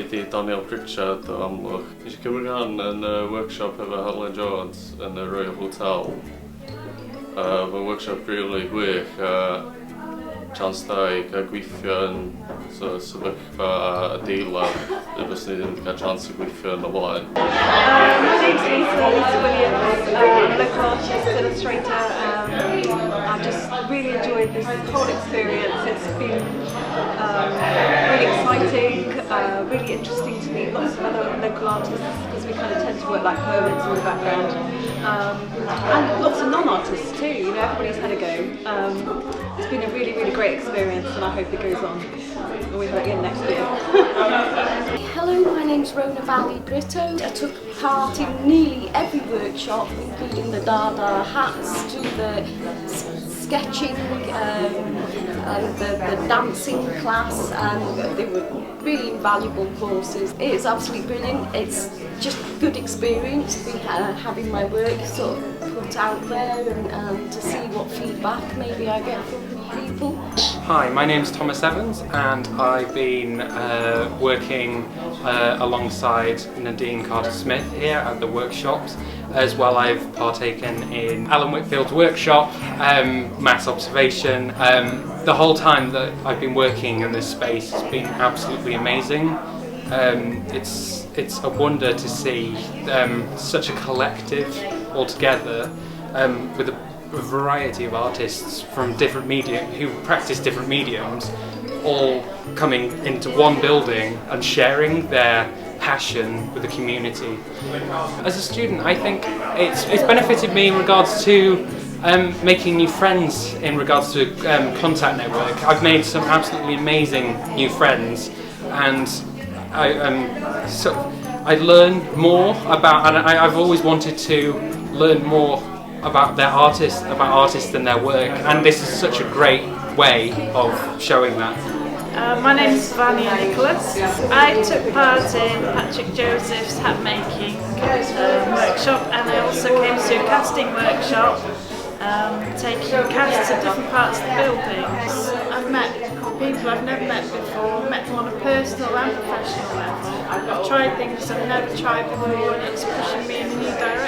di Daniel Pritchard o Amlwch. Nes i cymryd rhan yn y workshop efo Helen Jones yn y Royal Hotel. Mae'n workshop rili gwych a chance da I cael gweithio yn sefyllfa adeilad y bys ni ddim wedi cael chance o gweithio yn y blaen. My name's Lisa Williams, I'm a local artist, illustrator. I just really enjoyed this whole experience. It's been really exciting, really interesting to meet lots of other local artists because we kind of tend to work like poets in the background. And lots of non-artists too, you know, everybody's had a go. It's been a really, really great experience and I hope it goes on. And we hope again next year. Hello, my name's Rona Valley Brito. I took part in nearly every workshop, including the Dada hats to the sketching and the dancing class, and they were really invaluable courses. It's absolutely brilliant. It's just a good experience to be having my work sort of put out there and to see what feedback maybe I get from people. Hi, my name's Thomas Evans and I've been working alongside Nadine Carter-Smith here at the workshops. As well, I've partaken in Alan Whitfield's workshop, mass observation. The whole time that I've been working in this space has been absolutely amazing. It's a wonder to see such a collective all together with a variety of artists from different who practice different mediums, all coming into one building and sharing their passion with the community. As a student, I think it's benefited me in regards to making new friends in regards to contact network. I've made some absolutely amazing new friends, and I learn more about, and I've always wanted to learn more about artists and their work, and this is such a great way of showing that. My name is Vania Nicholas. I took part in Patrick Joseph's hat making workshop, and I also came to a casting workshop, taking casts of different parts of the buildings. I've met people I've never met before, met them on a personal and professional level. I've tried things I've never tried before, and it's pushing me in a new direction.